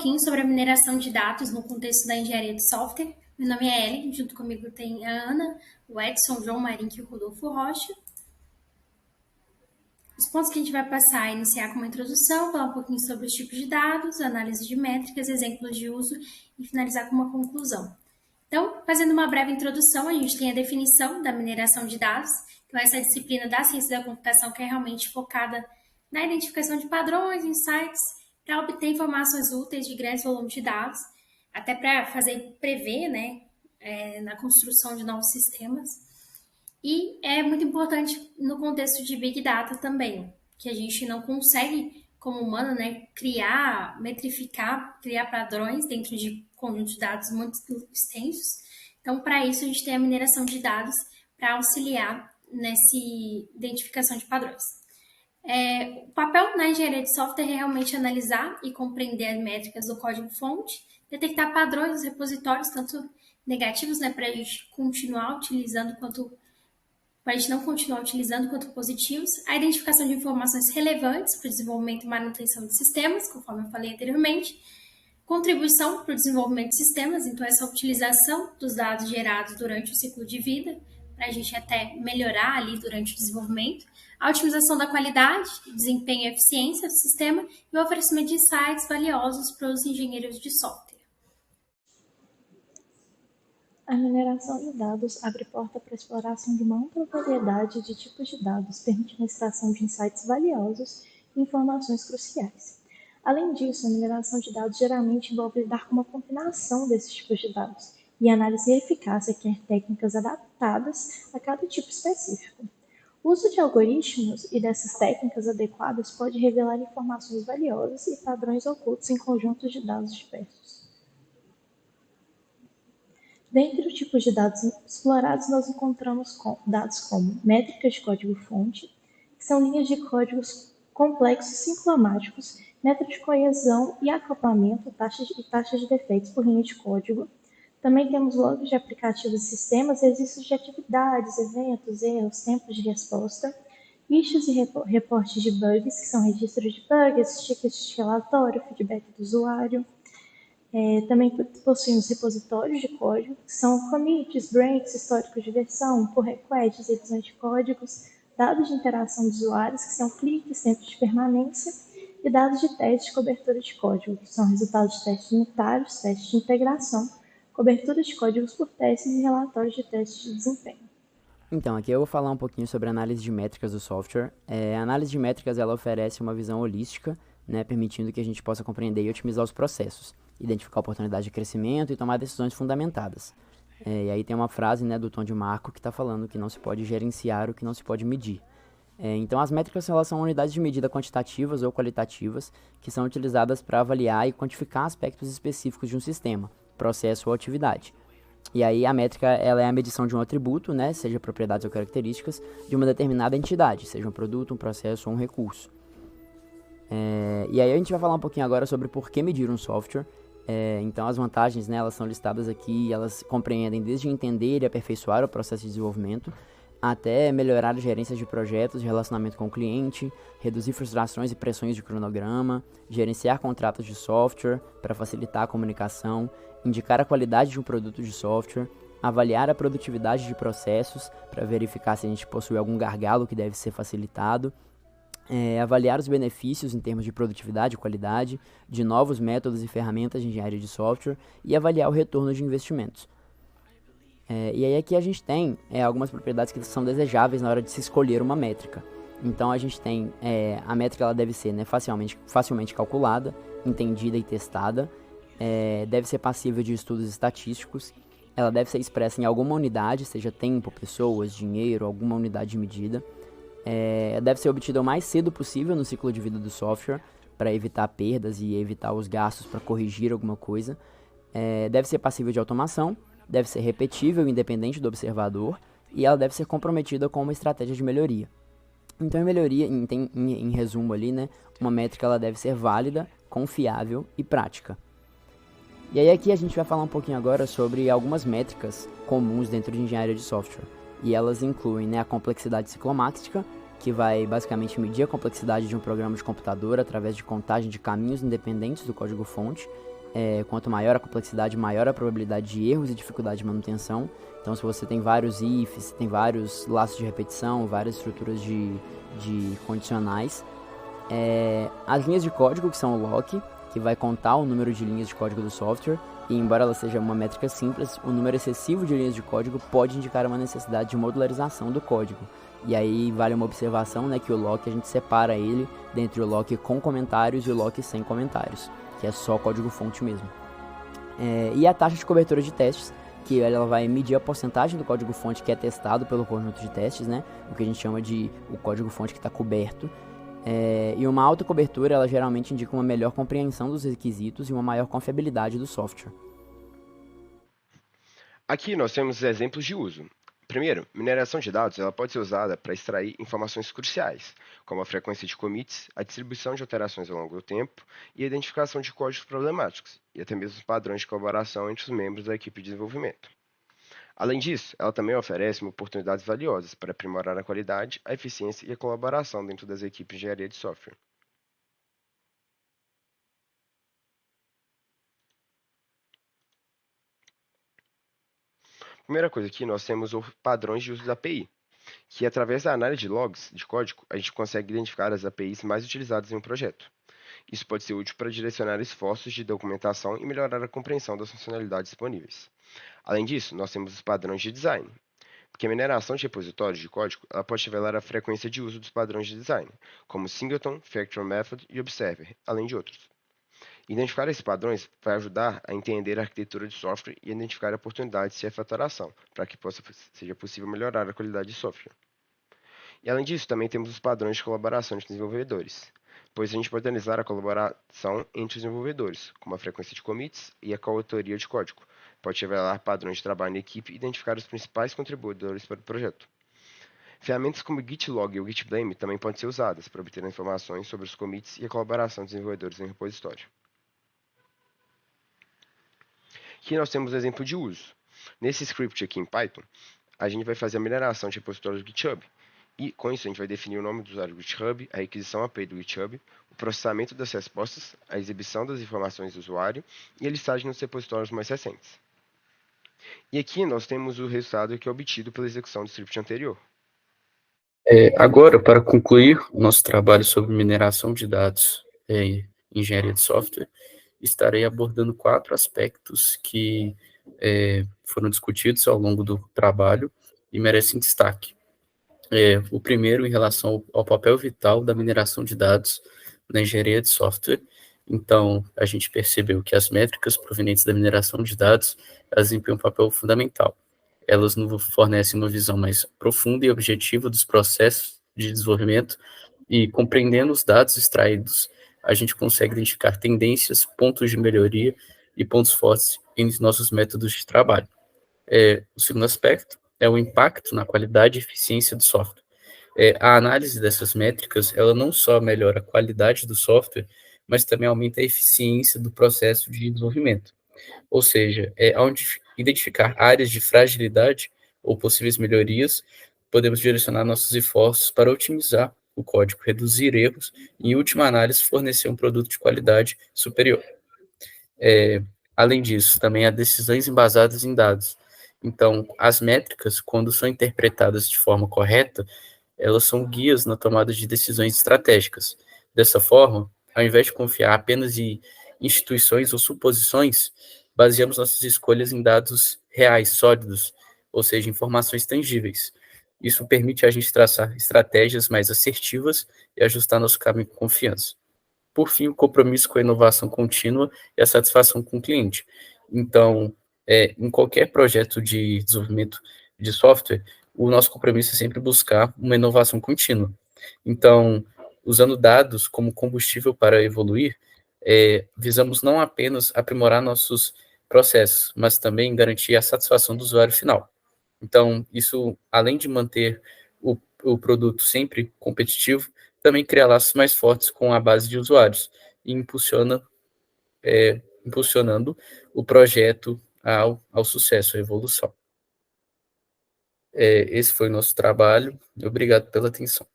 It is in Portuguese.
pouquinho sobre a mineração de dados no contexto da engenharia de software. Meu nome é Ellen, junto comigo tem a Ana, o Edson, o João Marinho e o Rodolfo Rocha. Os pontos que a gente vai passar é iniciar com uma introdução, falar um pouquinho sobre os tipos de dados, análise de métricas, exemplos de uso e finalizar com uma conclusão. Então, fazendo uma breve introdução, a gente tem a definição da mineração de dados, que é essa disciplina da ciência da computação que é realmente focada na identificação de padrões, insights, para obter informações úteis de grandes volumes de dados, até para prever, na construção de novos sistemas. E é muito importante no contexto de Big Data também, que a gente não consegue, como humano, criar, metrificar, criar padrões dentro de conjuntos de dados muito extensos. Então, para isso, a gente tem a mineração de dados para auxiliar nessa identificação de padrões. O papel na engenharia de software é realmente analisar e compreender as métricas do código-fonte, detectar padrões nos repositórios, tanto negativos, para a gente continuar utilizando para a gente não continuar utilizando quanto positivos, a identificação de informações relevantes para o desenvolvimento e manutenção de sistemas, conforme eu falei anteriormente, contribuição para o desenvolvimento de sistemas, então essa utilização dos dados gerados durante o ciclo de vida, para a gente até melhorar ali durante o desenvolvimento, a otimização da qualidade, desempenho e eficiência do sistema e o oferecimento de insights valiosos para os engenheiros de software. A mineração de dados abre porta para a exploração de uma ampla variedade de tipos de dados, permitindo a extração de insights valiosos e informações cruciais. Além disso, a mineração de dados geralmente envolve lidar com uma combinação desses tipos de dados e análise eficaz requer técnicas adaptadas a cada tipo específico. O uso de algoritmos e dessas técnicas adequadas pode revelar informações valiosas e padrões ocultos em conjuntos de dados diversos. Dentre os tipos de dados explorados, nós encontramos dados como métricas de código-fonte, que são linhas de códigos complexos sincromáticos, método de coesão e acoplamento, taxas de defeitos por linha de código. Também temos logs de aplicativos e sistemas, registros de atividades, eventos, erros, tempos de resposta, issues e reportes de bugs, que são registros de bugs, tickets de relatório, feedback do usuário. Também possuímos repositórios de código, que são commits, breaks, históricos de versão, pull requests, edições de códigos, dados de interação dos usuários, que são cliques, tempo de permanência, e dados de testes de cobertura de código, que são resultados de testes unitários, testes de integração, cobertura de códigos por testes e relatórios de testes de desempenho. Então, aqui eu vou falar um pouquinho sobre a análise de métricas do software. A análise de métricas ela oferece uma visão holística, permitindo que a gente possa compreender e otimizar os processos, identificar oportunidades de crescimento e tomar decisões fundamentadas. E aí tem uma frase do Tom de Marco que está falando que não se pode gerenciar o que não se pode medir. Então as métricas elas são unidades de medida quantitativas ou qualitativas que são utilizadas para avaliar e quantificar aspectos específicos de um sistema, processo ou atividade. E aí a métrica ela é a medição de um atributo, seja propriedades ou características, de uma determinada entidade, seja um produto, um processo ou um recurso. E aí a gente vai falar um pouquinho agora sobre por que medir um software. Então as vantagens elas são listadas aqui, elas compreendem desde entender e aperfeiçoar o processo de desenvolvimento, até melhorar a gerência de projetos, de relacionamento com o cliente, reduzir frustrações e pressões de cronograma, gerenciar contratos de software para facilitar a comunicação, indicar a qualidade de um produto de software, avaliar a produtividade de processos para verificar se a gente possui algum gargalo que deve ser facilitado, avaliar os benefícios em termos de produtividade e qualidade de novos métodos e ferramentas de engenharia de software e avaliar o retorno de investimentos. E aí aqui a gente tem algumas propriedades que são desejáveis na hora de se escolher uma métrica. Então a gente tem a métrica ela deve ser facilmente calculada, entendida e testada, deve ser passível de estudos estatísticos, ela deve ser expressa em alguma unidade, seja tempo, pessoas, dinheiro, alguma unidade de medida. Deve ser obtida o mais cedo possível no ciclo de vida do software, para evitar perdas e evitar os gastos para corrigir alguma coisa. Deve ser passível de automação, deve ser repetível e independente do observador, e ela deve ser comprometida com uma estratégia de melhoria. Então, em resumo ali, uma métrica ela deve ser válida, confiável e prática. E aí aqui a gente vai falar um pouquinho agora sobre algumas métricas comuns dentro de engenharia de software. E elas incluem a complexidade ciclomática, que vai basicamente medir a complexidade de um programa de computador através de contagem de caminhos independentes do código-fonte. Quanto maior a complexidade, maior a probabilidade de erros e dificuldade de manutenção. Então, se você tem vários ifs, tem vários laços de repetição, várias estruturas de condicionais. As linhas de código, que são o lock, que vai contar o número de linhas de código do software, e embora ela seja uma métrica simples, o número excessivo de linhas de código pode indicar uma necessidade de modularização do código. E aí vale uma observação, né, que o lock a gente separa ele dentre o lock com comentários e o lock sem comentários, que é só código-fonte mesmo. E a taxa de cobertura de testes, que ela vai medir a porcentagem do código-fonte que é testado pelo conjunto de testes, né, o que a gente chama de o código-fonte que está coberto. E uma alta cobertura, ela geralmente indica uma melhor compreensão dos requisitos e uma maior confiabilidade do software. Aqui nós temos exemplos de uso. Primeiro, mineração de dados ela pode ser usada para extrair informações cruciais, como a frequência de commits, a distribuição de alterações ao longo do tempo e a identificação de códigos problemáticos, e até mesmo padrões de colaboração entre os membros da equipe de desenvolvimento. Além disso, ela também oferece oportunidades valiosas para aprimorar a qualidade, a eficiência e a colaboração dentro das equipes de engenharia de software. Primeira coisa aqui, nós temos os padrões de uso da API, que através da análise de logs de código, a gente consegue identificar as APIs mais utilizadas em um projeto. Isso pode ser útil para direcionar esforços de documentação e melhorar a compreensão das funcionalidades disponíveis. Além disso, nós temos os padrões de design, porque a mineração de repositórios de código ela pode revelar a frequência de uso dos padrões de design, como Singleton, Factory Method e Observer, além de outros. Identificar esses padrões vai ajudar a entender a arquitetura de software e identificar oportunidades de refatoração, para que seja possível melhorar a qualidade de software. E além disso, também temos os padrões de colaboração entre desenvolvedores, pois a gente pode analisar a colaboração entre os desenvolvedores, como a frequência de commits e a coautoria de código. Pode revelar padrões de trabalho em equipe e identificar os principais contribuidores para o projeto. Ferramentas como o GitLog e o GitBlame também podem ser usadas para obter informações sobre os commits e a colaboração dos desenvolvedores em repositório. Aqui nós temos um exemplo de uso. Nesse script aqui em Python, a gente vai fazer a mineração de repositórios do GitHub. E com isso a gente vai definir o nome do usuário do GitHub, a requisição API do GitHub, o processamento das respostas, a exibição das informações do usuário e a listagem dos repositórios mais recentes. E aqui nós temos o resultado que é obtido pela execução do script anterior. Agora, para concluir o nosso trabalho sobre mineração de dados em engenharia de software, estarei abordando 4 aspectos que foram discutidos ao longo do trabalho e merecem destaque. O primeiro, em relação ao papel vital da mineração de dados na engenharia de software. Então, a gente percebeu que as métricas provenientes da mineração de dados, elas desempenham um papel fundamental. Elas nos fornecem uma visão mais profunda e objetiva dos processos de desenvolvimento e, compreendendo os dados extraídos, a gente consegue identificar tendências, pontos de melhoria e pontos fortes em nossos métodos de trabalho. O segundo aspecto é o impacto na qualidade e eficiência do software. A análise dessas métricas, ela não só melhora a qualidade do software, mas também aumenta a eficiência do processo de desenvolvimento. Ou seja, ao identificar áreas de fragilidade ou possíveis melhorias, podemos direcionar nossos esforços para otimizar o código, reduzir erros e, em última análise, fornecer um produto de qualidade superior. Além disso, também há decisões embasadas em dados. Então, as métricas, quando são interpretadas de forma correta, elas são guias na tomada de decisões estratégicas. Dessa forma, ao invés de confiar apenas em instituições ou suposições, baseamos nossas escolhas em dados reais, sólidos, ou seja, informações tangíveis. Isso permite a gente traçar estratégias mais assertivas e ajustar nosso caminho com confiança. Por fim, o compromisso com a inovação contínua e a satisfação com o cliente. Então, em qualquer projeto de desenvolvimento de software, o nosso compromisso é sempre buscar uma inovação contínua. Então, usando dados como combustível para evoluir, visamos não apenas aprimorar nossos processos, mas também garantir a satisfação do usuário final. Então, isso, além de manter o produto sempre competitivo, também cria laços mais fortes com a base de usuários e impulsionando o projeto ao sucesso, à evolução. Esse foi o nosso trabalho. Obrigado pela atenção.